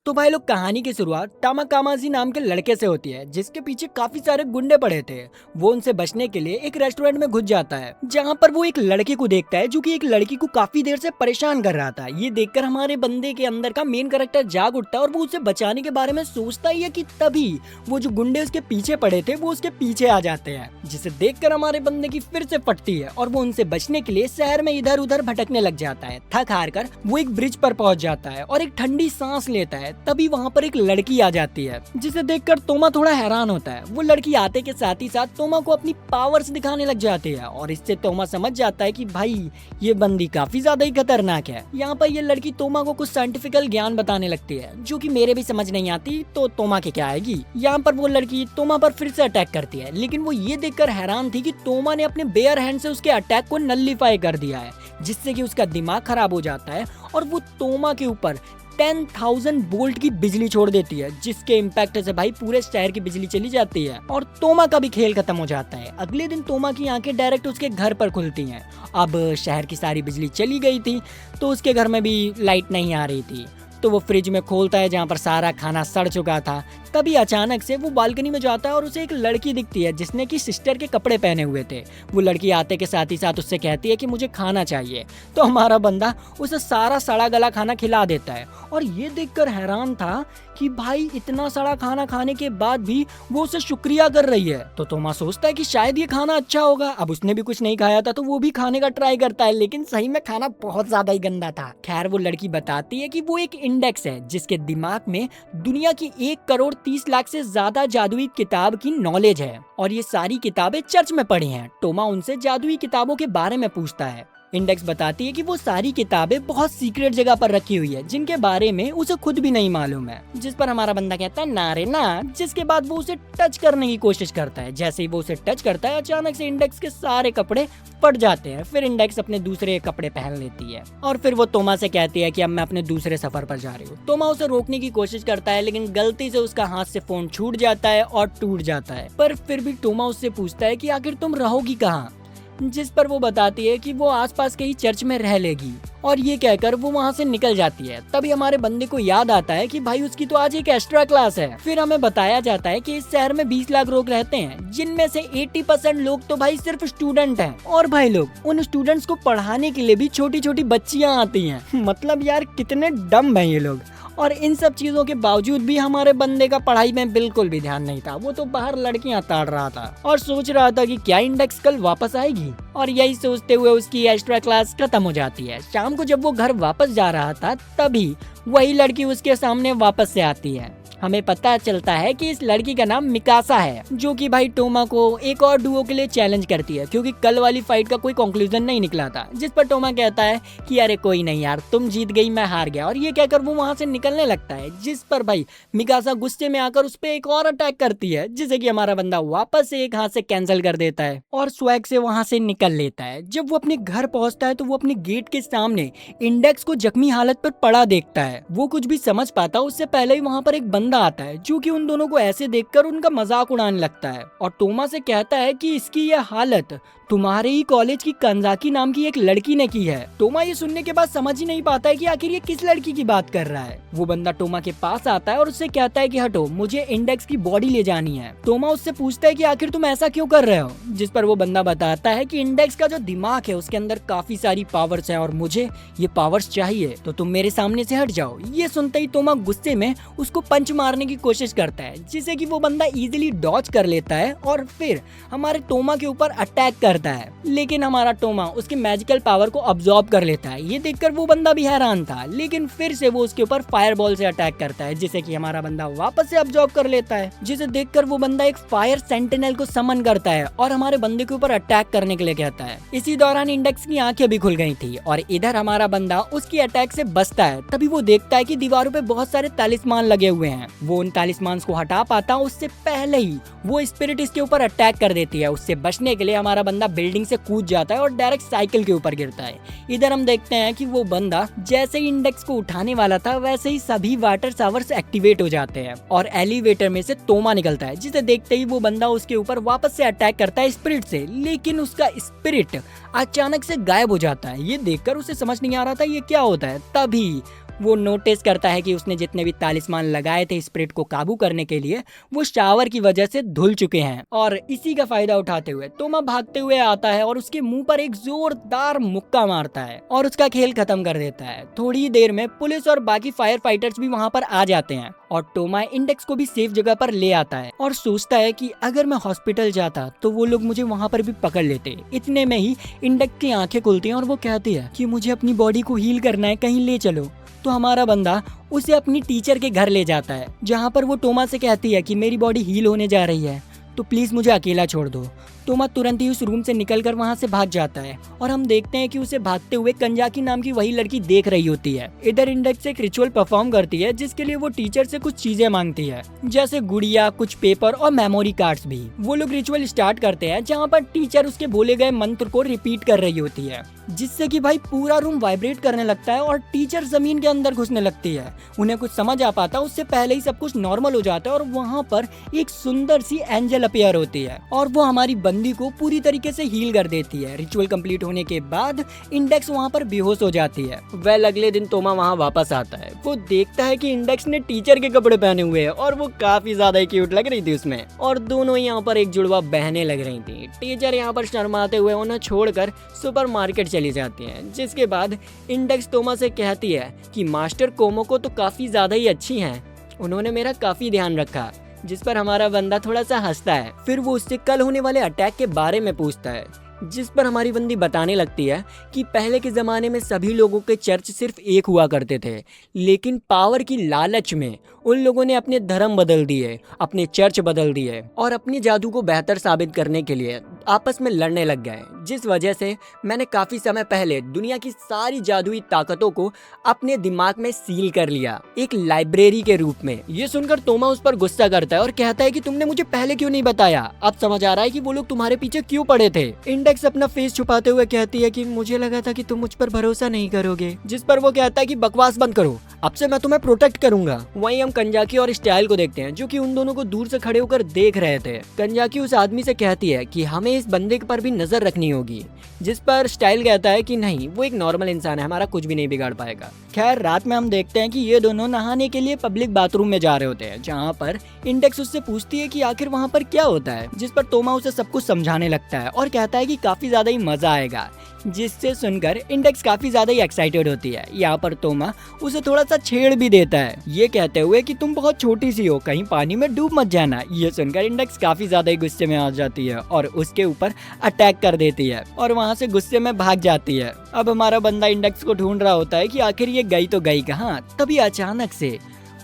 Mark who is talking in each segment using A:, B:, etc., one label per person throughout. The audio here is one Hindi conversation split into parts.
A: तो भाई लोग, कहानी की शुरुआत टामाकामाजी नाम के लड़के से होती है, जिसके पीछे काफी सारे गुंडे पड़े थे। वो उनसे बचने के लिए एक रेस्टोरेंट में घुस जाता है, जहाँ पर वो एक लड़के को देखता है जो कि एक लड़की को काफी देर से परेशान कर रहा था। ये देखकर हमारे बंदे के अंदर का मेन कैरेक्टर जाग उठता है और वो उसे बचाने के बारे में सोचता ही है कि तभी वो जो गुंडे उसके पीछे पड़े थे वो उसके पीछे आ जाते हैं, जिसे देखकर हमारे बंदे की फिर से फटती है और वो उनसे बचने के लिए शहर में इधर उधर भटकने लग जाता है। थक हार कर वो एक ब्रिज पर पहुंच जाता है और एक ठंडी सांस लेता है। तभी वहाँ पर एक लड़की आ जाती है, जिसे देखकर तोमा थोड़ा हैरान होता है। वो लड़की आते के साथ ही साथ तोमा को अपनी पावर्स दिखाने लग जाती है और इससे तोमा समझ जाता है कि भाई ये बंदी काफी ज्यादा ही खतरनाक है। यहाँ पर ये लड़की तोमा को कुछ साइंटिफिकल ज्ञान बताने लगती है, जो कि मेरे भी समझ नहीं आती, तो तोमा के क्या आएगी। यहाँ पर वो लड़की तोमा पर फिर से अटैक करती है, लेकिन वो ये देखकर हैरान थी कि तोमा ने अपने बेयर हैंड से उसके अटैक को नल्लीफाई कर दिया है, जिससे कि उसका दिमाग खराब हो जाता है और वो तोमा के ऊपर 10,000 वोल्ट की बिजली छोड़ देती है, जिसके इम्पैक्ट से भाई पूरे शहर की बिजली चली जाती है और तोमा का भी खेल खत्म हो जाता है। अगले दिन तोमा की आंखें डायरेक्ट उसके घर पर खुलती हैं। अब शहर की सारी बिजली चली गई थी, तो उसके घर में भी लाइट नहीं आ रही थी। तो वो फ्रिज में खोलता है जहाँ पर सारा खाना सड़ चुका था। तभी अचानक से वो बालकनी में जाता है और उसे एक लड़की दिखती है जिसने की सिस्टर के कपड़े पहने हुए थे। वो लड़की आते के साथ ही साथ उससे कहती है कि मुझे खाना चाहिए, तो हमारा बंदा उसे सारा सड़ा गला खाना खिला देता है और ये देखकर हैरान था कि भाई इतना सड़ा खाना खाने के बाद भी वो उसे शुक्रिया कर रही है। तो तोमा सोचता है कि शायद ये खाना अच्छा होगा। अब उसने भी कुछ नहीं खाया था तो वो भी खाने का ट्राई करता है, लेकिन सही में खाना बहुत ज्यादा ही गंदा था। खैर वो लड़की बताती है कि वो एक इंडेक्स है जिसके दिमाग में दुनिया की 1,30,00,000 से ज्यादा जादुई किताब की नॉलेज है और ये सारी किताबें चर्च में पढ़ी हैं। तोमा उनसे जादुई किताबों के बारे में पूछता है। इंडेक्स बताती है कि वो सारी किताबें बहुत सीक्रेट जगह पर रखी हुई है, जिनके बारे में उसे खुद भी नहीं मालूम है। जिस पर हमारा बंदा कहता है ना रे ना, जिसके बाद वो उसे टच करने की कोशिश करता है। जैसे ही वो उसे टच करता है, अचानक से इंडेक्स के सारे कपड़े फट जाते हैं। फिर इंडेक्स अपने दूसरे कपड़े पहन लेती है और फिर वो तोमा से कहती है कि अब मैं अपने दूसरे सफर पर जा रही हूँ। तोमा उसे रोकने की कोशिश करता है, लेकिन गलती से उसका हाथ से फोन छूट जाता है और टूट जाता है। पर फिर भी तोमा उससे पूछता है कि आखिर तुम रहोगी कहाँ, जिस पर वो बताती है कि वो आसपास के ही चर्च में रह लेगी और ये कहकर वो वहाँ से निकल जाती है। तभी हमारे बंदे को याद आता है कि भाई उसकी तो आज एक एक्स्ट्रा क्लास है। फिर हमें बताया जाता है कि इस शहर में 20 लाख लोग रहते हैं, जिनमें से 80% लोग तो भाई सिर्फ स्टूडेंट हैं और भाई लोग उन स्टूडेंट्स को पढ़ाने के लिए भी छोटी छोटी बच्चियां आती हैं। मतलब यार कितने डम हैं ये लोग। और इन सब चीजों के बावजूद भी हमारे बंदे का पढ़ाई में बिल्कुल भी ध्यान नहीं था। वो तो बाहर लड़कियां ताड़ रहा था और सोच रहा था कि क्या इंडेक्स कल वापस आएगी। और यही सोचते हुए उसकी एक्स्ट्रा क्लास खत्म हो जाती है। शाम को जब वो घर वापस जा रहा था, तभी वही लड़की उसके सामने वापस से आती है। हमें पता चलता है कि इस लड़की का नाम मिकासा है, जो कि भाई टोमा को एक और डुओ के लिए चैलेंज करती है, क्योंकि कल वाली फाइट का कोई कंक्लूजन नहीं निकला था। जिस पर टोमा कहता है कि अरे कोई नहीं यार, तुम जीत गई मैं हार गया, और ये कहकर वो वहां से निकलने लगता है। जिस पर भाई मिकासा गुस्से में आकर उस पर एक और अटैक करती है, जिसे कि हमारा बंदा वापस से एक हाथ से कैंसिल कर देता है और स्वैग से वहां से निकल लेता है। जब वो अपने घर पहुंचता है तो वो अपने गेट के सामने इंडेक्स को जख्मी हालत पर पड़ा देखता है। वो कुछ भी समझ पाता उससे पहले ही वहां पर एक बंदा आता है, जो कि उन दोनों को ऐसे देखकर उनका मजाक उड़ाने लगता है और टोमा से कहता है कि इसकी यह हालत तुम्हारे ही कॉलेज की कंजाकी नाम की एक लड़की ने की है। टोमा ये सुनने के बाद समझ ही नहीं पाता है कि आखिर ये किस लड़की की बात कर रहा है। वो बंदा टोमा के पास आता है और उससे कहता है कि हटो, मुझे इंडेक्स की बॉडी ले जानी है। टोमा उससे पूछता है कि आखिर तुम ऐसा क्यों कर रहे हो, जिस पर वो बंदा बताता है कि इंडेक्स का जो दिमाग है उसके अंदर काफी सारी पावर्स है और मुझे ये पावर्स चाहिए, तो तुम मेरे सामने से हट जाओ। ये सुनते ही टोमा गुस्से में उसको पंच मारने की कोशिश करता है, जिसे कि वो बंदा इजीली डॉज कर लेता है और फिर हमारे टोमा के ऊपर अटैक करता है। लेकिन हमारा टोमा उसके मैजिकल पावर को अब्सॉर्ब कर लेता है। ये देखकर वो बंदा भी हैरान था, लेकिन फिर से वो उसके ऊपर फायरबॉल से अटैक करता है, जिसे कि हमारा बंदा वापस से अब्सॉर्ब कर लेता है। जिसे देखकर वो बंदा एक फायर सेंटिनल को समन करता है और हमारे बंदे के ऊपर अटैक करने के लिए कहता है। इसी दौरान इंडेक्स की आंखें भी खुल गई थी और इधर हमारा बंदा उसकी अटैक से बचता है। तभी वो देखता है कि दीवारों पे बहुत सारे तालिस्मान लगे हुए हैं। वो उन तालिस्मान को हटा पाता उससे पहले ही वो स्पिरिट इसके ऊपर अटैक कर देती है। उससे बचने के लिए हमारा बंदा बिल्डिंग से कूद जाता है और डायरेक्ट साइकिल के ऊपर गिरता है। इधर हम देखते हैं कि वो बंदा जैसे ही इंडेक्स को उठाने वाला था, वैसे ही सभी वाटर शावर्स एक्टिवेट हो जाते हैं और एलिवेटर में से तोमा निकलता है, जिसे देखते ही वो बंदा उसके ऊपर वापस से अटैक करता है स्पिरिट से। लेकिन उसका स्पिरिट अचानक से गायब हो जाता है। ये देखकर उसे समझ नहीं आ रहा था ये क्या होता है। तभी वो नोटिस करता है कि उसने जितने भी तालिस्मान लगाए थे स्पिरिट को काबू करने के लिए वो शावर की वजह से धुल चुके हैं। और इसी का फायदा उठाते हुए तोमा भागते हुए आता है और उसके मुंह पर एक जोरदार मुक्का मारता है और उसका खेल खत्म कर देता है। थोड़ी देर में पुलिस और बाकी फायर फाइटर्स भी वहाँ पर आ जाते हैं और टोमा इंडेक्स को भी सेफ जगह पर ले आता है और सोचता है कि अगर मैं हॉस्पिटल जाता तो वो लोग मुझे वहाँ पर भी पकड़ लेते। इतने में ही इंडेक्स की आंखें खुलती हैं और वो कहती है कि मुझे अपनी बॉडी को हील करना है, कहीं ले चलो। तो हमारा बंदा उसे अपनी टीचर के घर ले जाता है, जहाँ पर वो टोमा से कहती है कि मेरी बॉडी हील होने जा रही है तो प्लीज मुझे अकेला छोड़ दो। टोमा तुरंत ही उस रूम से निकलकर वहां से भाग जाता है और हम देखते हैं कि उसे भागते हुए कंजाकी नाम की वही लड़की देख रही होती है। इधर इंडेक्स एक रिचुअल परफॉर्म करती है जिसके लिए वो टीचर से कुछ चीजें मांगती है, जैसे गुड़िया, कुछ पेपर और मेमोरी कार्ड्स भी। वो लोग रिचुअल स्टार्ट करते हैं जहाँ पर टीचर उसके बोले गए मंत्र को रिपीट कर रही होती है, जिससे कि भाई पूरा रूम वाइब्रेट करने लगता है और टीचर जमीन के अंदर घुसने लगती है। उन्हें कुछ समझ आ पाता उससे पहले ही सब कुछ नॉर्मल हो जाता है और वहाँ पर एक सुंदर सी एंजल अपीयर होती है और वो हमारी बंदी को पूरी तरीके से हील कर देती है। रिचुअल कंप्लीट होने के बाद इंडेक्स वहाँ पर बेहोश हो जाती है। वेल अगले दिन तोमा वहाँ वापस आता है। वो देखता है कि इंडेक्स ने टीचर के कपड़े पहने हुए हैं और वो काफी ज्यादा क्यूट लग रही थी उसमें, और दोनों यहाँ पर एक जुड़वा बहने लग रही थी। टीचर यहाँ पर शर्माते हुए उन्हें छोड़कर सुपरमार्केट चली जाती है, जिसके बाद इंडेक्स तोमा से कहती है कि मास्टर कोमोको तो काफी ज्यादा ही अच्छी हैं, उन्होंने मेरा काफी ध्यान रखा। जिस पर हमारा बंदा थोड़ा सा हंसता है। फिर वो उससे कल होने वाले अटैक के बारे में पूछता है, जिस पर हमारी बंदी बताने लगती है कि पहले के ज़माने में सभी लोगों के चर्च सिर्फ एक हुआ करते थे, लेकिन पावर की लालच में उन लोगों ने अपने धर्म बदल दिए, अपने चर्च बदल दिए और अपने जादू को बेहतर साबित करने के लिए आपस में लड़ने लग गए, जिस वजह से मैंने काफ़ी समय पहले दुनिया की सारी जादुई ताकतों को अपने दिमाग में सील कर लिया, एक लाइब्रेरी के रूप में। ये सुनकर तोमा उस पर गुस्सा करता है और कहता है कि तुमने मुझे पहले क्यों नहीं बताया। अब समझ आ रहा है कि वो लोग तुम्हारे पीछे क्यों पड़े थे। इंडेक्स अपना फेस छुपाते हुए कहती है कि मुझे लगा था कि तुम मुझ पर भरोसा नहीं करोगे, जिस पर वो कहता है कि बकवास बंद करो, अब से मैं तुम्हें प्रोटेक्ट करूंगा। वहीं हम कंजाकी और स्टाइल को देखते हैं, जो कि उन दोनों को दूर से खड़े होकर देख रहे थे। कंजाकी उस आदमी से कहती है कि हमें इस बंदे पर भी नजर रखनी होगी, जिस पर स्टाइल कहता है कि नहीं, वो एक नॉर्मल इंसान है, हमारा कुछ भी नहीं बिगाड़ पाएगा। खैर रात में हम देखते हैं कि ये दोनों नहाने के लिए पब्लिक बाथरूम में जा रहे होते हैं, जहाँ पर इंडेक्स उससे पूछती है कि आखिर वहाँ पर क्या होता है, जिस पर तोमा उसे सब कुछ समझाने लगता है और कहता है कि काफी ज्यादा ही मजा आएगा, जिससे सुनकर इंडेक्स काफी ज्यादा ही एक्साइटेड होती है। यहाँ पर तोमा उसे थोड़ा सा छेड़ भी देता है, ये कहते हुए कि तुम बहुत छोटी सी हो, कहीं पानी में डूब मत जाना। ये सुनकर इंडेक्स काफी ज्यादा ही गुस्से में आ जाती है और उसके ऊपर अटैक कर देती है और वहाँ से गुस्से में भाग जाती है। अब हमारा बंदा इंडेक्स को ढूंढ रहा होता है कि आखिर ये गई तो गई कहाँ। तभी अचानक से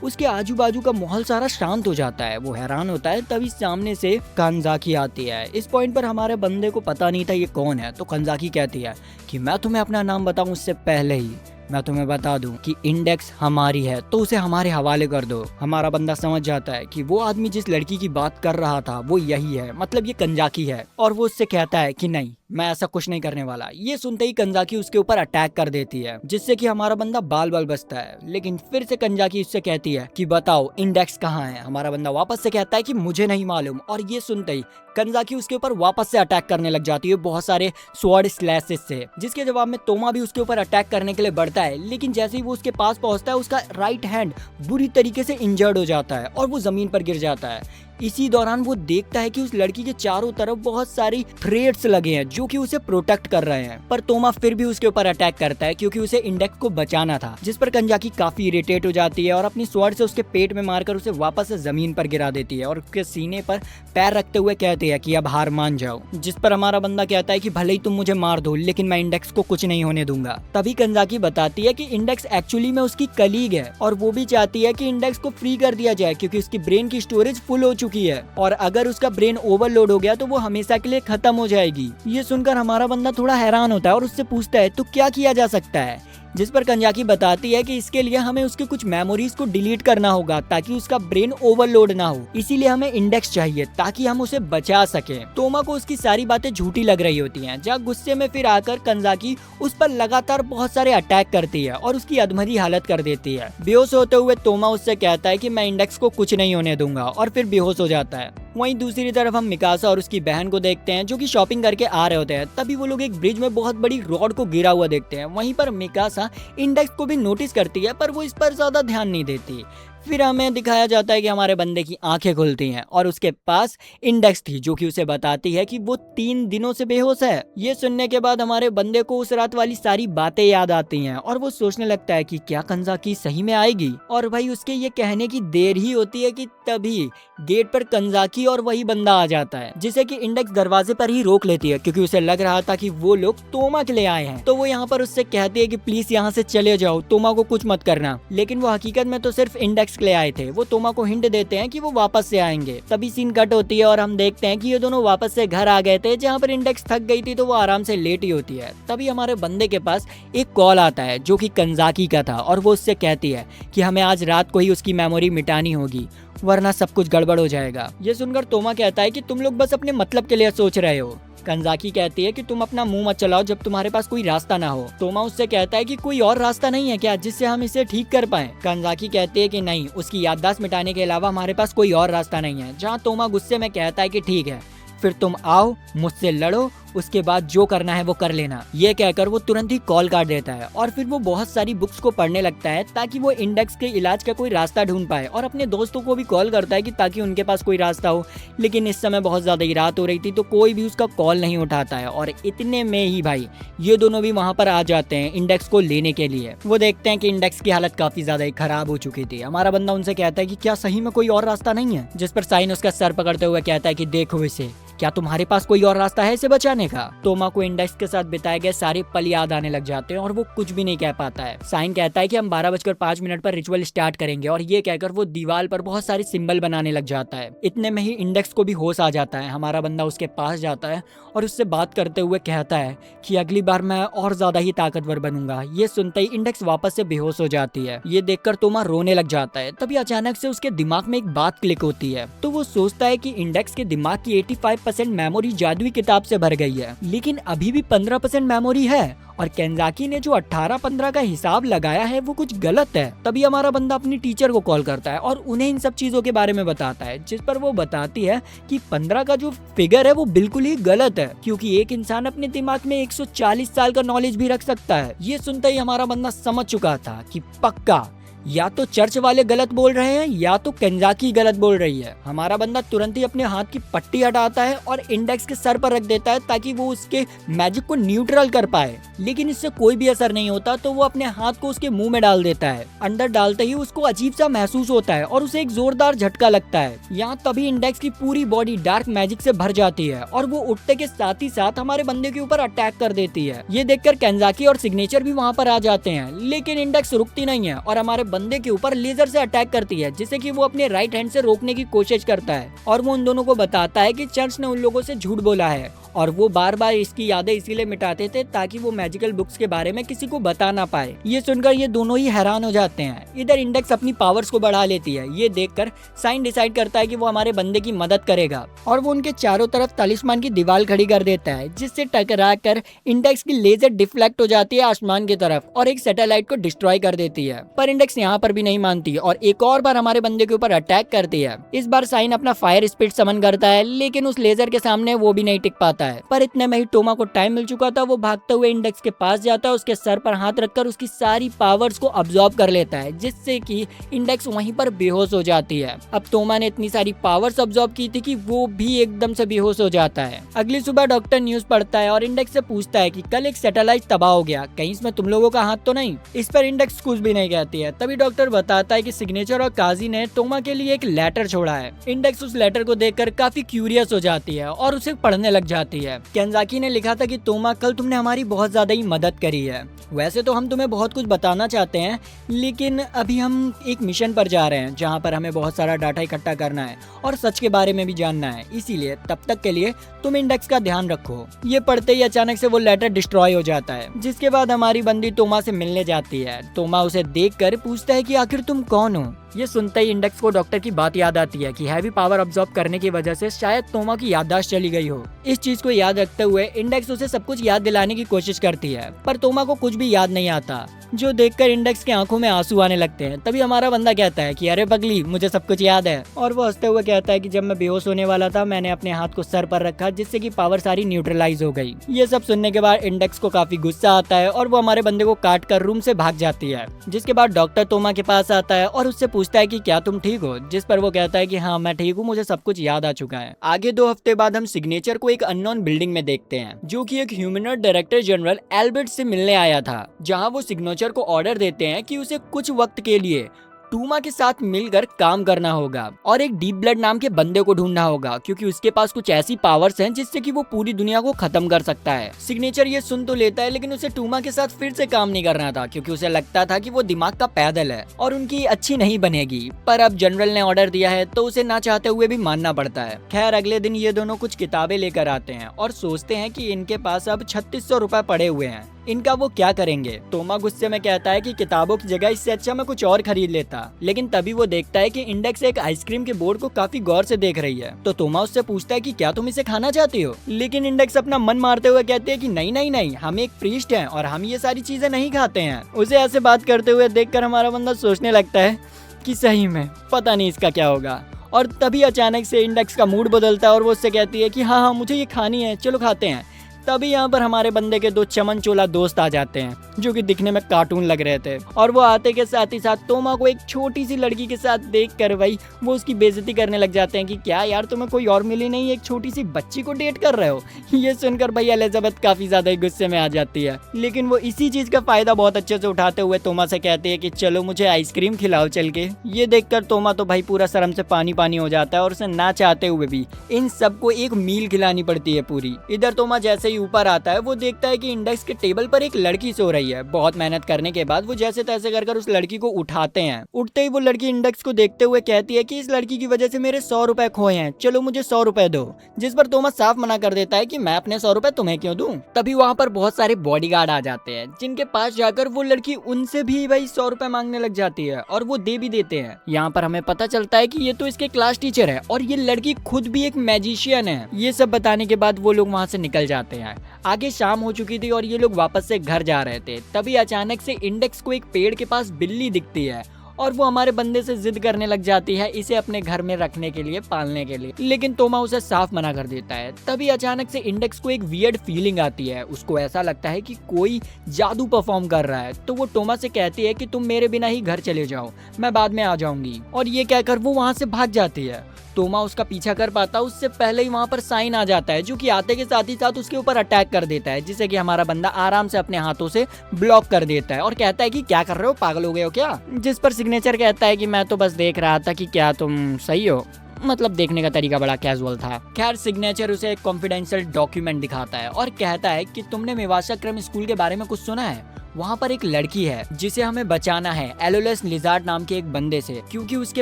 A: उसके आजू बाजू का माहौल सारा शांत हो जाता है। वो हैरान होता है, तभी सामने से कंजाकी आती है। इस पॉइंट पर हमारे बंदे को पता नहीं था ये कौन है, तो कंजाकी कहती है कि मैं तुम्हें अपना नाम बताऊं उससे पहले ही मैं तुम्हें बता दूं कि इंडेक्स हमारी है, तो उसे हमारे हवाले कर दो। हमारा बंदा समझ जाता है कि वो आदमी जिस लड़की की बात कर रहा था वो यही है, मतलब ये कंजाकी है, और वो उससे कहता है कि नहीं, मैं ऐसा कुछ नहीं करने वाला। ये सुनते ही कंजाकी उसके ऊपर अटैक कर देती है, जिससे कि हमारा बंदा बाल बाल बचता है। लेकिन फिर से कंजाकी उससे कहती है कि बताओ इंडेक्स कहाँ है। हमारा बंदा वापस से कहता है कि मुझे नहीं मालूम, और ये सुनते ही कंजाकी उसके ऊपर वापस से अटैक करने लग जाती है बहुत सारे स्वॉर्ड स्लैशेस से, जिसके जवाब में तोमा भी उसके ऊपर अटैक करने के लिए बढ़ता है। लेकिन जैसे ही वो उसके पास पहुंचता है, उसका राइट हैंड बुरी तरीके से इंजर्ड हो जाता है और वो जमीन पर गिर जाता है। इसी दौरान वो देखता है कि उस लड़की के चारों तरफ बहुत सारी थ्रेड्स लगे हैं जो कि उसे प्रोटेक्ट कर रहे हैं, पर तोमा फिर भी उसके ऊपर अटैक करता है क्योंकि उसे इंडेक्स को बचाना था, जिस पर कंजाकी काफी इरिटेट हो जाती है और अपनी स्वॉर्ड से उसके पेट में मारकर उसे वापस से जमीन पर गिरा देती है और उसके सीने पर पैर रखते हुए कहती है कि अब हार मान जाओ। जिस पर हमारा बंदा कहता है कि भले ही तुम मुझे मार दो, लेकिन मैं इंडेक्स को कुछ नहीं होने दूंगा। तभी कंजाकी बताती है कि इंडेक्स एक्चुअली में उसकी कलीग है और वो भी चाहती है कि इंडेक्स को फ्री कर दिया जाए क्योंकि उसकी ब्रेन की स्टोरेज फुल हो चुकी है और अगर उसका ब्रेन ओवरलोड हो गया तो वो हमेशा के लिए खत्म हो जाएगी। ये सुनकर हमारा बंदा थोड़ा हैरान होता है और उससे पूछता है तो क्या किया जा सकता है, जिस पर कंजाकी बताती है कि इसके लिए हमें उसके कुछ मेमोरीज को डिलीट करना होगा ताकि उसका ब्रेन ओवरलोड ना हो, इसीलिए हमें इंडेक्स चाहिए ताकि हम उसे बचा सके। तोमा को उसकी सारी बातें झूठी लग रही होती हैं, जहाँ गुस्से में फिर आकर कंजाकी उस पर लगातार बहुत सारे अटैक करती है और उसकी अधमरी हालत कर देती है। बेहोश होते हुए तोमा उससे कहता है कि मैं इंडेक्स को कुछ नहीं होने दूंगा और फिर बेहोश हो जाता है। वहीं दूसरी तरफ हम मिकासा और उसकी बहन को देखते हैं जो कि शॉपिंग करके आ रहे होते हैं। तभी वो लोग एक ब्रिज में बहुत बड़ी रॉड को गिरा हुआ देखते हैं। वहीं पर मिकासा इंडेक्स को भी नोटिस करती है पर वो इस पर ज्यादा ध्यान नहीं देती। फिर हमें दिखाया जाता है कि हमारे बंदे की आंखें खुलती हैं और उसके पास इंडेक्स थी जो कि उसे बताती है कि वो 3 दिनों से बेहोश है। ये सुनने के बाद हमारे बंदे को उस रात वाली सारी बातें याद आती हैं और वो सोचने लगता है कि क्या कंजाकी सही में आएगी। और भाई उसके ये कहने की देर ही होती है कि तभी गेट पर कंजाकी और वही बंदा आ जाता है जिसे कि इंडेक्स दरवाजे पर ही रोक लेती है क्योंकि उसे लग रहा था कि वो लोग तोमा के लिए आए हैं। तो वो यहाँ पर उससे कहती है कि प्लीज यहाँ से चले जाओ, तोमा को कुछ मत करना। लेकिन वो हकीकत में तो सिर्फ इंडेक्स के लिए आए थे। वो तोमा को हिंट देते हैं कि वो वापस से आएंगे। तभी सीन कट होती है और हम देखते हैं कि ये दोनों वापस से घर आ गए थे जहाँ पर इंडेक्स थक गई थी तो वो आराम से लेटी होती है। तभी हमारे बंदे के पास एक कॉल आता है जो कि कंजाकी का था और वो उससे कहती है कि हमें आज रात को ही उसकी मेमोरी मिटानी होगी वरना सब कुछ गड़बड़ हो जाएगा। ये सुनकर तोमा कहता है कि तुम लोग बस अपने मतलब के लिए सोच रहे हो। कंजाकी कहती है कि तुम अपना मुंह मत चलाओ जब तुम्हारे पास कोई रास्ता ना हो। तोमा उससे कहता है कि कोई और रास्ता नहीं है क्या जिससे हम इसे ठीक कर पाए। कंजाकी कहती है कि नहीं, उसकी याददाश्त मिटाने के अलावा हमारे पास कोई और रास्ता नहीं है। जहाँ तोमा गुस्से में कहता है कि ठीक है फिर तुम आओ, मुझसे लड़ो, उसके बाद जो करना है वो कर लेना। ये कहकर वो तुरंत ही कॉल काट देता है और फिर वो बहुत सारी बुक्स को पढ़ने लगता है ताकि वो इंडेक्स के इलाज का कोई रास्ता ढूंढ पाए और अपने दोस्तों को भी कॉल करता है कि ताकि उनके पास कोई रास्ता हो। लेकिन इस समय बहुत ज्यादा ही रात हो रही थी तो कोई भी उसका कॉल नहीं उठाता है और इतने में ही भाई ये दोनों भी वहाँ पर आ जाते हैं इंडेक्स को लेने के लिए। वो देखते हैं कि इंडेक्स की हालत काफी ज्यादा ही खराब हो चुकी थी। हमारा बंदा उनसे कहता है कि क्या सही में कोई और रास्ता नहीं है, जिस पर साइन उसका सर पकड़ते हुए कहता है कि देखो इसे, क्या तुम्हारे पास कोई और रास्ता है इसे बचाने का। तोमा को इंडेक्स के साथ बिताए गए सारे पल याद आने लग जाते हैं और वो कुछ भी नहीं कह पाता है। साइन कहता है कि हम 12:05 पर रिचुअल स्टार्ट करेंगे और ये कहकर वो दीवार पर बहुत सारे सिंबल बनाने लग जाता है। इतने में ही इंडेक्स को भी होश आ जाता है। हमारा बंदा उसके पास जाता है और उससे बात करते हुए कहता है कि अगली बार मैं और ज्यादा ही ताकतवर बनूंगा। ये सुनते ही इंडेक्स वापस से बेहोश हो जाती है। ये देखकर तोमा रोने लग जाता है। तभी अचानक से उसके दिमाग में एक बात क्लिक होती है तो वो सोचता है कि इंडेक्स के दिमाग की 85% मेमोरी जादुई किताब से भर गई है लेकिन अभी भी 15% मेमोरी है और केंजाकी ने जो 18-15 का हिसाब लगाया है वो कुछ गलत है। तभी हमारा बंदा अपनी टीचर को कॉल करता है और उन्हें इन सब चीजों के बारे में बताता है, जिस पर वो बताती है कि 15 का जो फिगर है वो बिल्कुल ही गलत है क्योंकि एक इंसान अपने दिमाग में 140 साल का नॉलेज भी रख सकता है। ये सुनते ही हमारा बंदा समझ चुका था कि पक्का या तो चर्च वाले गलत बोल रहे हैं या तो केंजाकी गलत बोल रही है। हमारा बंदा तुरंत ही अपने हाथ की पट्टी हटाता है और इंडेक्स के सर पर रख देता है ताकि वो उसके मैजिक को न्यूट्रल कर पाए, लेकिन इससे कोई भी असर नहीं होता तो वो अपने हाथ को उसके मुंह में डाल देता है। अंदर डालते ही उसको अजीब सा महसूस होता है और उसे एक जोरदार झटका लगता है। यहाँ तभी इंडेक्स की पूरी बॉडी डार्क मैजिक से भर जाती है और वो उठते के साथ ही साथ हमारे बंदे के ऊपर अटैक कर देती है। ये देखकर केंजाकी और सिग्नेचर भी वहाँ पर आ जाते हैं लेकिन इंडेक्स रुकती नहीं है और हमारे बंदे के ऊपर लेजर से अटैक करती है जिसे कि वो अपने राइट हैंड से रोकने की कोशिश करता है और वो उन दोनों को बताता है कि चर्च ने उन लोगों से झूठ बोला है और वो बार बार इसकी यादें इसीलिए मिटाते थे ताकि वो मैजिकल बुक्स के बारे में किसी को बता ना पाए। ये सुनकर ये दोनों ही हैरान हो जाते हैं। इधर इंडेक्स अपनी पावर्स को बढ़ा लेती है। ये देखकर साइन डिसाइड करता है कि वो हमारे बंदे की मदद करेगा और वो उनके चारों तरफ तलिस्मान की दीवार खड़ी कर देता है जिससे टकरा कर इंडेक्स की लेजर डिफ्लेक्ट हो जाती है आसमान की तरफ और एक सैटेलाइट को डिस्ट्रॉय कर देती है। पर इंडेक्स यहाँ पर भी नहीं मानती और एक और बार हमारे बंदे के ऊपर अटैक करती है। इस बार साइन अपना फायर स्पीड समन करता है लेकिन उस लेजर के सामने वो भी नहीं टिक पाता है। पर इतने में ही टोमा को टाइम मिल चुका था। वो भागते हुए इंडेक्स के पास जाता है, उसके सर पर हाथ रखकर उसकी सारी पावर्स को अब्सॉर्ब कर लेता है जिससे कि इंडेक्स वहीं पर बेहोश हो जाती है। अब टोमा ने इतनी सारी पावर्स अब्सॉर्ब की थी कि वो भी एकदम से बेहोश हो जाता है। अगली सुबह डॉक्टर न्यूज पढ़ता है और इंडेक्स से पूछता है कि कल एक सैटेलाइट तबाह हो गया, कहीं इसमें तुम लोगों का हाथ तो नहीं। इस पर इंडेक्स कुछ भी नहीं कहती है। तभी डॉक्टर बताता है कि सिग्नेचर और काजी ने टोमा के लिए एक लेटर छोड़ा है। इंडेक्स उस लेटर को देखकर काफी क्यूरियस हो जाती है और उसे पढ़ने लग जाती है। केंजाकी ने लिखा था कि टोमा कल तुमने हमारी बहुत ज्यादा ही मदद करी है। वैसे तो हम तुम्हें बहुत कुछ बताना चाहते हैं लेकिन अभी हम एक मिशन पर जा रहे हैं जहां पर हमें बहुत सारा डाटा इकट्ठा करना है और सच के बारे में भी जानना है, इसीलिए तब तक के लिए तुम इंडेक्स का ध्यान रखो। ये पढ़ते ही अचानक से वो लेटर डिस्ट्रॉय हो जाता है जिसके बाद हमारी बंदी टोमा से मिलने जाती है। टोमा उसे देखकर पूछता है कि आखिर तुम कौन हो। ये सुनते ही इंडेक्स को डॉक्टर की बात याद आती है कि हैवी पावर अब्सॉर्ब करने की वजह से शायद तोमा की याददाश्त चली गई हो। इस चीज को याद रखते हुए इंडेक्स उसे सब कुछ याद दिलाने की कोशिश करती है, पर तोमा को कुछ भी याद नहीं आता, जो देखकर इंडेक्स की आंखों में आंसू आने लगते हैं। तभी हमारा बंदा कहता है कि अरे पगली, मुझे सब कुछ याद है। और वो हंसते हुए कहता है कि जब मैं बेहोश होने वाला था मैंने अपने हाथ को सर पर रखा, जिससे कि पावर सारी न्यूट्रलाइज हो गई। ये सब सुनने के बाद इंडेक्स को काफी गुस्सा आता है और वो हमारे बंदे को काट कर रूम से भाग जाती है। जिसके बाद डॉक्टर तोमा के पास आता है और उससे पूछता है कि क्या तुम ठीक हो, जिस पर वो कहता है कि हाँ मैं ठीक हूँ, मुझे सब कुछ याद आ चुका है। आगे 2 हफ्ते बाद हम सिग्नेचर को एक अननोन बिल्डिंग में देखते हैं, जो कि एक ह्यूमनॉइड डायरेक्टर जनरल एल्बर्ट से मिलने आया था, जहाँ वो सिग्नेचर को ऑर्डर देते हैं कि उसे कुछ वक्त के लिए टूमा के साथ मिलकर काम करना होगा और एक डीप ब्लड नाम के बंदे को ढूंढना होगा, क्योंकि उसके पास कुछ ऐसी पावर्स हैं जिससे कि वो पूरी दुनिया को खत्म कर सकता है। सिग्नेचर ये सुन तो लेता है, लेकिन उसे टूमा के साथ फिर से काम नहीं करना था, क्योंकि उसे लगता था कि वो दिमाग का पैदल है और उनकी अच्छी नहीं बनेगी। पर अब जनरल ने ऑर्डर दिया है तो उसे ना चाहते हुए भी मानना पड़ता है। खैर, अगले दिन ये दोनों कुछ किताबें लेकर आते हैं और सोचते हैं कि इनके पास अब 3600 रुपए पड़े हुए हैं, इनका वो क्या करेंगे। तोमा गुस्से में कहता है कि किताबों की जगह इससे अच्छा मैं कुछ और खरीद लेता, लेकिन तभी वो देखता है कि इंडेक्स एक आइसक्रीम के बोर्ड को काफी गौर से देख रही है। तो तोमा उससे पूछता है कि क्या तुम इसे खाना चाहती हो, लेकिन इंडेक्स अपना मन मारते हुए कहते हैं कि नहीं नहीं नहीं, हम एक प्रीस्ट हैं और हम ये सारी चीजें नहीं खाते हैं। उसे ऐसे बात करते हुए देखकर हमारा बंदा सोचने लगता है कि सही में पता नहीं इसका क्या होगा। और तभी अचानक से इंडेक्स का मूड बदलता है और वो उससे कहती है कि हाँ हाँ मुझे ये खानी है, चलो खाते हैं। तभी यहाँ पर हमारे बंदे के 2 चमन चोला दोस्त आ जाते हैं, जो कि दिखने में कार्टून लग रहे थे, और वो आते के साथ ही साथ तोमा को एक छोटी सी लड़की के साथ देखकर वही वो उसकी बेइज्जती करने लग जाते हैं कि क्या यार तुम्हें कोई और मिली नहीं, एक छोटी सी बच्ची को डेट कर रहे हो। ये सुनकर भाई एलिजाबेथ काफी ज्यादा ही गुस्से में आ जाती है, लेकिन वो इसी चीज का फायदा बहुत अच्छे से उठाते हुए तोमा से कहती है कि चलो मुझे आइसक्रीम खिलाओ चल के। ये देखकर तोमा तो भाई पूरा शर्म से पानी पानी हो जाता है और उसे ना चाहते हुए भी इन सबको एक मील खिलानी पड़ती है पूरी। इधर तोमा जैसे ही ऊपर आता है वो देखता है कि इंडेक्स के टेबल पर एक लड़की सो रही है। बहुत मेहनत करने के बाद वो जैसे तैसे कर उस लड़की को उठाते हैं। उठते ही वो लड़की इंडेक्स को देखते हुए कहती है कि इस लड़की की वजह से मेरे 100 रुपए खोए हैं, चलो मुझे 100 रुपए दो। जिस पर तोमा साफ मना कर देता है कि मैं अपने 100 रुपए तुम्हें क्यों दूं। तभी वहाँ पर बहुत सारे बॉडीगार्ड आ जाते हैं, जिनके पास जाकर वो लड़की उनसे भी भाई 100 रुपए मांगने लग जाती है और वो दे भी देते हैं। यहाँ पर हमें पता चलता है कि ये तो इसके क्लास टीचर है और ये लड़की खुद भी एक मैजिशियन है। ये सब बताने के बाद वो लोग वहाँ से निकल जाते हैं। आगे शाम हो चुकी थी और ये लोग वापस से घर जा रहे थे। तभी अचानक से इंडेक्स को एक पेड़ के पास बिल्ली दिखती है और वो हमारे बंदे से जिद करने लग जाती है इसे अपने घर में रखने के लिए, पालने के लिए, लेकिन तोमा उसे साफ मना कर देता है। तभी अचानक से इंडेक्स को एक वियर्ड फीलिंग आती है। उसको ऐसा लगता है कि कोई जादू परफॉर्म कर रहा है, तो वो तोमा से कहती है कि तुम मेरे बिना ही घर चले जाओ, मैं बाद में आ जाऊंगी। और ये कहकर वो वहाँ से भाग जाती है। तोमा उसका पीछा कर पाता उससे पहले ही वहाँ पर साइन आ जाता है, जो कि आते के साथ ही साथ उसके ऊपर अटैक कर देता है, जिसे कि हमारा बंदा आराम से अपने हाथों से ब्लॉक कर देता है और कहता है कि क्या कर रहे हो, पागल हो गए हो क्या। जिस पर सिग्नेचर कहता है कि मैं तो बस देख रहा था कि क्या तुम सही हो, मतलब देखने का तरीका बड़ा कैजुअल था। खैर, सिग्नेचर उसे एक कॉन्फिडेंशियल डॉक्यूमेंट दिखाता है और कहता है कि तुमने मेवाशा क्रम स्कूल के बारे में कुछ सुना है, वहाँ पर एक लड़की है जिसे हमें बचाना है एलोलेस लिजार्ड नाम के एक बंदे से, क्योंकि उसके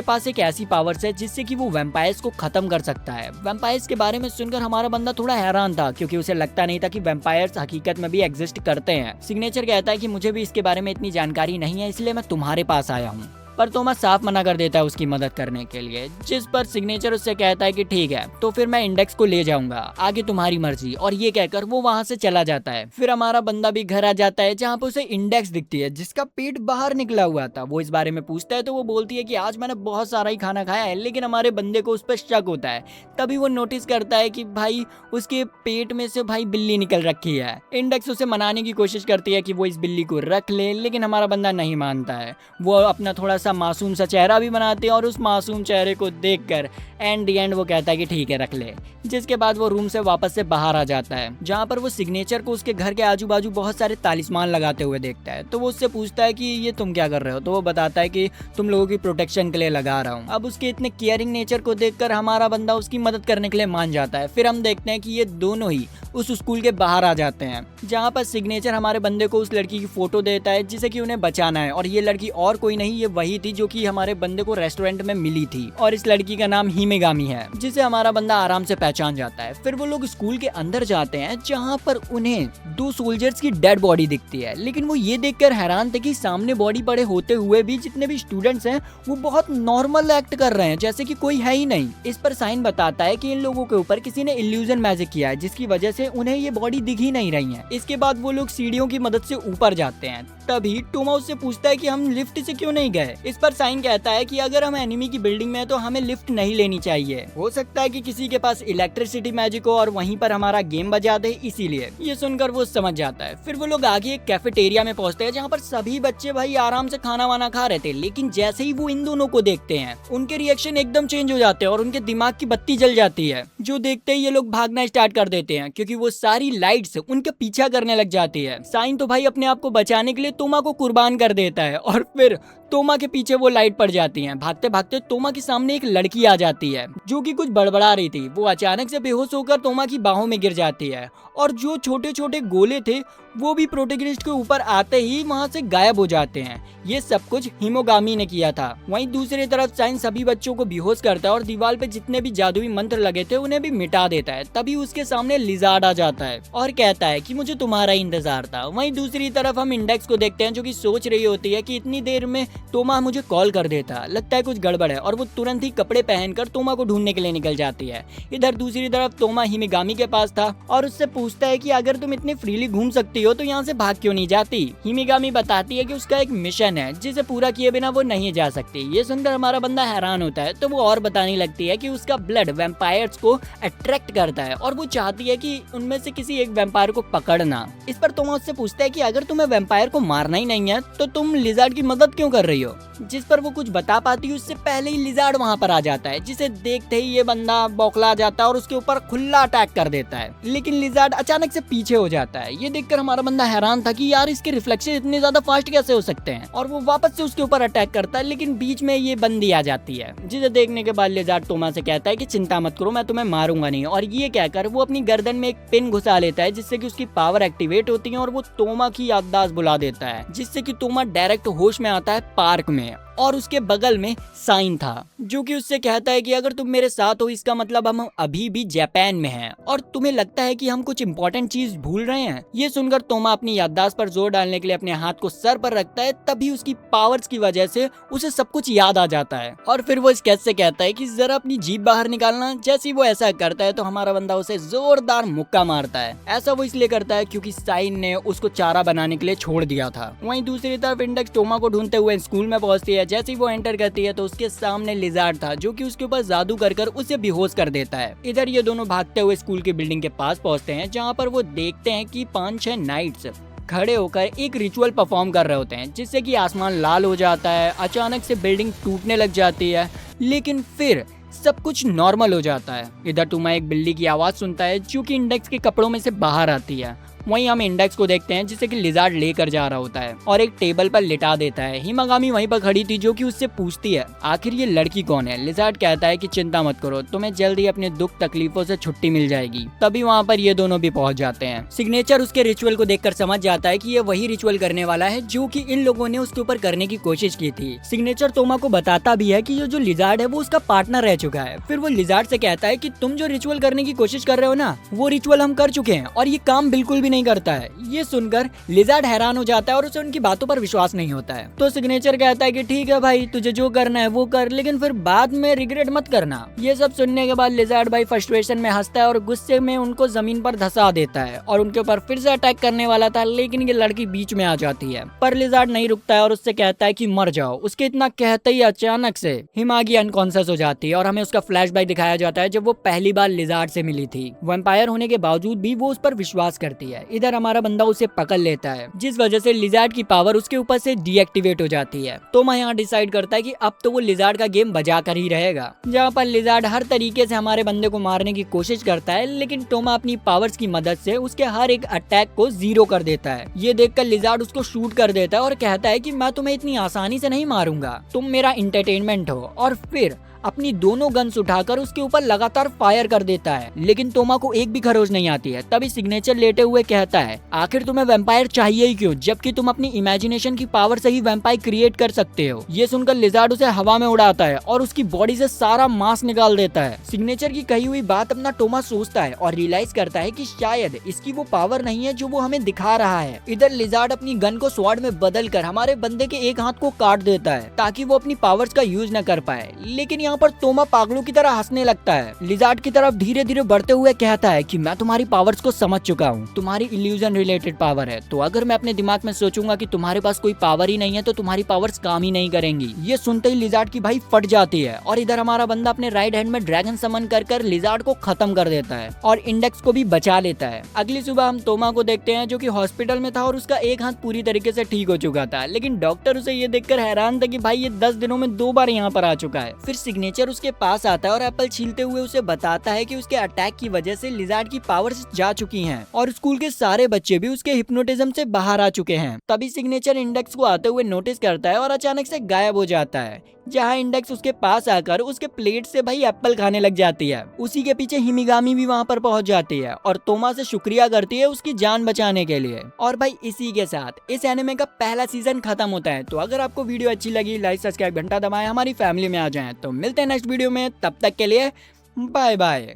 A: पास एक ऐसी पावर्स है जिससे कि वो वैम्पायर्स को खत्म कर सकता है। वैम्पायर्स के बारे में सुनकर हमारा बंदा थोड़ा हैरान था, क्योंकि उसे लगता नहीं था कि वैम्पायर्स हकीकत में भी एग्जिस्ट करते हैं। सिग्नेचर कहता है कि मुझे भी इसके बारे में इतनी जानकारी नहीं है, इसलिए मैं तुम्हारे पास आया हूँ। पर तोमा साफ मना कर देता है उसकी मदद करने के लिए, जिस पर सिग्नेचर उससे कहता है कि ठीक है, तो फिर मैं इंडेक्स को ले जाऊंगा, आगे तुम्हारी मर्जी। और ये कहकर वो वहाँ से चला जाता है। फिर हमारा बंदा भी घर आ जाता है, जहाँ पे उसे इंडेक्स दिखती है जिसका पेट बाहर निकला हुआ था। वो इस बारे में पूछता है तो वो बोलती है कि आज मैंने बहुत सारा ही खाना खाया है, लेकिन हमारे बंदे को उस पर शक होता है। तभी वो नोटिस करता है कि भाई उसके पेट में से भाई बिल्ली निकल रखी है। इंडेक्स उसे मनाने की कोशिश करती है कि वो इस बिल्ली को रख ले, लेकिन हमारा बंदा नहीं मानता है। वो अपना थोड़ा सा मासूम सा चेहरा भी बनाते हैं और उस मासूम चेहरे को देखकर एंड दी एंड वो कहता है कि ठीक है रख ले। जिसके बाद वो रूम से वापस से बाहर आ जाता है, जहाँ पर वो सिग्नेचर को उसके घर के आजू बाजू बहुत सारे तालिस्मान लगाते हुए देखता है। तो वो उससे पूछता है कि ये तुम क्या कर रहे हो, तो वो बताता है कि तुम लोगों की प्रोटेक्शन के लिए लगा रहा हूँ। अब उसके इतने केयरिंग नेचर को देखकर हमारा बंदा उसकी मदद करने के लिए मान जाता है। फिर हम देखते हैं कि ये दोनों ही उस स्कूल के बाहर आ जाते हैं, जहाँ पर सिग्नेचर हमारे बंदे को उस लड़की की फोटो देता है जिसे कि उन्हें बचाना है, और ये लड़की और कोई नहीं, ये वही लड़की थी जो कि हमारे बंदे को रेस्टोरेंट में मिली थी और इस लड़की का नाम हिमेगामी है, जिसे हमारा बंदा आराम से पहचान जाता है। फिर वो लोग स्कूल के अंदर जाते हैं जहाँ पर उन्हें 2 सोल्जर्स की डेड बॉडी दिखती है, लेकिन वो ये देखकर हैरान थे कि सामने बॉडी पड़े होते हुए भी जितने भी स्टूडेंट्स हैं वो बहुत नॉर्मल एक्ट कर रहे हैं, जैसे कि कोई है ही नहीं। इस पर साइन बताता है कि इन लोगों के ऊपर किसी ने इल्यूजन मैजिक किया है, जिसकी वजह से उन्हें ये बॉडी दिख ही नहीं रही है। इसके बाद वो लोग सीढ़ियों की मदद से ऊपर जाते हैं। तभी टोमा उससे पूछता है कि हम लिफ्ट से क्यों नहीं गए। इस पर साइन कहता है कि अगर हम एनिमी की बिल्डिंग में हैं तो हमें लिफ्ट नहीं लेनी चाहिए, हो सकता है कि किसी के पास इलेक्ट्रिसिटी मैजिक हो और वहीं पर हमारा गेम बजा दे, इसीलिए। ये सुनकर वो समझ जाता है। फिर वो लोग आगे एक कैफेटेरिया में पहुंचते हैं जहाँ पर सभी बच्चे भाई आराम से खाना वाना खा रहे थे, लेकिन जैसे ही वो इन दोनों को देखते हैं उनके रिएक्शन एकदम चेंज हो जाते हैं और उनके दिमाग की बत्ती जल जाती है, जो देखते ही ये लोग भागना स्टार्ट कर देते हैं क्योंकि वो सारी लाइट्स उनके पीछा करने लग जाती है। साइन तो भाई अपने आप को बचाने के लिए तोमा को कुर्बान कर देता है और फिर तोमा के पीछे वो लाइट पड़ जाती हैं। भागते भागते तोमा के सामने एक लड़की आ जाती है जो कि कुछ बड़बड़ा रही थी। वो अचानक से बेहोश होकर तोमा की बाहों में गिर जाती है और जो छोटे छोटे गोले थे वो भी प्रोटैगनिस्ट के ऊपर आते ही वहां से गायब हो जाते हैं। ये सब कुछ हिमोगामी ने किया था। वहीं दूसरी तरफ साइन सभी बच्चों को बेहोश करता है और दीवार पे जितने भी जादुई मंत्र लगे थे उन्हें भी मिटा देता है। तभी उसके सामने लिजार्ड आ जाता है और कहता है कि मुझे तुम्हारा इंतजार था। वहीं दूसरी तरफ हम इंडेक्स को देखते हैं जो कि सोच रही होती है कि इतनी देर में तोमा मुझे कॉल कर देता, लगता है कुछ गड़बड़ है, और वो तुरंत ही कपड़े पहनकर तोमा को ढूंढने के लिए निकल जाती है। इधर दूसरी तरफ तोमा हिमेगामी के पास था और उससे पूछता है कि अगर तुम इतनी फ्रीली घूम सकती हो तो यहाँ से भाग क्यों नहीं जाती। हिमेगामी बताती है कि उसका एक मिशन है जिसे पूरा किए बिना वो नहीं जा सकती। ये सुनकर हमारा बंदा हैरान होता है तो वो और बताने लगती है कि उसका ब्लड वैम्पायर्स को अट्रैक्ट करता है और वो चाहती है कि उनमें से किसी एक वैम्पायर को पकड़ना। इस पर तोमा उससे पूछता है कि अगर तुम्हें वैम्पायर को मारना ही नहीं है तो तुम लिजार्ड की मदद क्यों कर रही हो। जिस पर वो कुछ बता पाती है उससे पहले ही लिजार्ड वहां पर आ जाता है, जिसे देखते ही ये बंदा बौखला जाता है और उसके ऊपर खुला अटैक कर देता है। लेकिन लिजार्ड अचानक से पीछे हो जाता है। ये देखकर हमारा बंदा हैरान था कि यार इसके रिफ्लेक्शन इतने ज्यादा फास्ट कैसे हो सकते हैं, और वो वापस से उसके ऊपर अटैक करता है, लेकिन बीच में ये बंदी आ जाती है। जिसे देखने के बाद लिजार्ड तोमा से कहता है कि चिंता मत करो, मैं तुम्हें मारूंगा नहीं, और ये कहकर वो अपनी गर्दन में एक पिन घुसा लेता है जिससे कि उसकी पावर एक्टिवेट होती है और वो तोमा की याददाश्त बुला देता है, जिससे कि तोमा डायरेक्ट होश में आता है पार्क में। और उसके बगल में साइन था जो कि उससे कहता है कि अगर तुम मेरे साथ हो इसका मतलब हम अभी भी जापान में हैं और तुम्हें लगता है कि हम कुछ इंपॉर्टेंट चीज भूल रहे हैं। ये सुनकर तोमा अपनी याददाश्त पर जोर डालने के लिए अपने हाथ को सर पर रखता है, तभी उसकी पावर्स की वजह से उसे सब कुछ याद आ जाता है और फिर वो स्केच से कहता है कि जरा अपनी जीभ बाहर निकालना। जैसे ही वो ऐसा करता है तो हमारा बंदा उसे जोरदार मुक्का मारता है। ऐसा वो इसलिए करता है क्योंकि साइन ने उसको चारा बनाने के लिए छोड़ दिया था। वहीं दूसरी तरफ इंडेक्स तोमा को ढूंढते हुए स्कूल में पहुंचती है। जैसे ही वो एंटर करती है तो उसके सामने लिजार्ड था जो कि उसके ऊपर जादू कर उसे बेहोश कर देता है। इधर ये दोनों भागते हुए स्कूल की बिल्डिंग के पास पहुंचते हैं जहां पर वो देखते हैं कि 5-6 नाइट्स खड़े होकर एक रिचुअल परफॉर्म कर रहे होते हैं, जिससे कि आसमान लाल हो जाता है। अचानक से बिल्डिंग टूटने लग जाती है, लेकिन फिर सब कुछ नॉर्मल हो जाता है। इधर टोमा एक बिल्ली की आवाज सुनता है जो कि इंडेक्स के कपड़ों में से बाहर आती है। वहीं हम इंडेक्स को देखते हैं जिसे कि लिजार्ड लेकर जा रहा होता है और एक टेबल पर लिटा देता है। हिमागामी वहीं पर खड़ी थी जो कि उससे पूछती है आखिर ये लड़की कौन है। लिजार्ड कहता है कि चिंता मत करो, तुम्हें जल्द ही अपने दुख तकलीफों से छुट्टी मिल जाएगी। तभी वहाँ पर ये दोनों भी पहुँच जाते हैं। सिग्नेचर उसके रिचुअल को देखकर समझ जाता है कि ये वही रिचुअल करने वाला है जो कि इन लोगों ने उसके ऊपर करने की कोशिश की थी। सिग्नेचर तोमा को बताता भी है कि ये जो लिजार्ड है वो उसका पार्टनर रह चुका है। फिर वो लिजार्ड से कहता है कि तुम जो रिचुअल करने की कोशिश कर रहे हो ना, वो रिचुअल हम कर चुके हैं और ये काम बिल्कुल भी नहीं करता है। ये सुनकर लिजार्ड हैरान हो जाता है और उसे उनकी बातों पर विश्वास नहीं होता है। तो सिग्नेचर कहता है कि ठीक है भाई, तुझे जो करना है वो कर, लेकिन फिर बाद में रिग्रेट मत करना। ये सब सुनने के बाद लिजार्ड भाई फ्रस्ट्रेशन में हंसता है और गुस्से में उनको जमीन पर धंसा देता है और उनके ऊपर फिर से अटैक करने वाला था, लेकिन ये लड़की बीच में आ जाती है। पर लिजार्ड नहीं रुकता है और उससे कहता है कि मर जाओ। उसके इतना कहते ही अचानक से हिमागी अनकॉन्शियस हो जाती है और हमें उसका फ्लैशबैक दिखाया जाता है जब वो पहली बार लिजार्ड से मिली थी। वैम्पायर होने के बावजूद भी वो उस पर विश्वास करती है। इधर हमारा बंदा उसे पकड़ लेता है, जिस वजह से लिजार्ड की पावर उसके ऊपर से डीएक्टिवेट हो जाती है। तो मैं यहाँ डिसाइड करता है कि अब तो वो लिजार्ड का गेम बजा कर ही रहेगा, जहाँ पर लिजार्ड हर तरीके से हमारे बंदे को मारने की कोशिश करता है, लेकिन टोमा अपनी पावर्स की मदद से उसके हर एक अटैक को जीरो कर देता है। ये देखकर लिजार्ड उसको शूट कर देता है और कहता है कि मैं तुम्हें इतनी आसानी से नहीं मारूंगा, तुम मेरा इंटरटेनमेंट हो। और फिर अपनी दोनों गन्स उठाकर उसके ऊपर लगातार फायर कर देता है, लेकिन तोमा को एक भी खरोच नहीं आती है। तभी सिग्नेचर लेटे हुए कहता है, आखिर तुम्हें वैम्पायर चाहिए ही क्यों, जबकि तुम अपनी इमेजिनेशन की पावर से ही वैम्पायर क्रिएट कर सकते हो। ये सुनकर लिजार्ड उसे हवा में उड़ाता है और उसकी बॉडी से सारा मांस निकाल देता है। सिग्नेचर की कही हुई बात अपना टोमा सोचता है और रियलाइज करता है कि शायद इसकी वो पावर नहीं है जो वो हमें दिखा रहा है। इधर लिजार्ड अपनी गन को स्वॉर्ड में बदल कर हमारे बंदे के एक हाथ को काट देता है ताकि वो अपनी पावर्स का यूज न कर पाए, लेकिन यहाँ पर तोमा पागलों की तरह हंसने लगता है। लिजार्ड की तरफ धीरे धीरे बढ़ते हुए कहता है कि मैं तुम्हारी पावर्स को समझ चुका हूँ, तुम्हारी इल्यूजन रिलेटेड पावर है, तो अगर मैं अपने दिमाग में सोचूंगा कि तुम्हारे पास कोई पावर ही नहीं है तो तुम्हारी पावर्स काम ही नहीं करेंगी। ये सुनते ही लिजार्ड की भाई फट जाती है और इधर हमारा बंदा अपने राइट हैंड में ड्रैगन समन कर लिजार्ड को खत्म कर देता है और इंडेक्स को भी बचा लेता है। अगली सुबह हम तोमा को देखते हैं जो कि हॉस्पिटल में था और उसका एक हाथ पूरी तरीके से ठीक हो चुका था, लेकिन डॉक्टर उसे ये देखकर हैरान था कि भाई ये 10 दिनों में 2 बार यहाँ पर आ चुका है। फिर सिग्नेचर उसके पास आता है और एप्पल छीलते हुए उसे बताता है कि उसके अटैक की वजह से लिजार्ड की पावर्स जा चुकी हैं और स्कूल के सारे बच्चे भी उसके हिप्नोटिज्म से बाहर आ चुके हैं। तभी सिग्नेचर इंडेक्स को आते हुए नोटिस करता है और अचानक से गायब हो जाता है, जहाँ इंडेक्स उसके पास आकर उसके प्लेट से भाई एप्पल खाने लग जाती है। उसी के पीछे हिमिगामी भी वहाँ पर पहुँच जाती है और तोमा से शुक्रिया करती है उसकी जान बचाने के लिए। और भाई इसी के साथ इस एनिमे का पहला सीजन खत्म होता है। तो अगर आपको वीडियो अच्छी लगी, लाइक सब्सक्राइब घंटा दबाएं, हमारी फैमिली में आ जाएं। तो मिलते हैं नेक्स्ट वीडियो में, तब तक के लिए बाय बाय।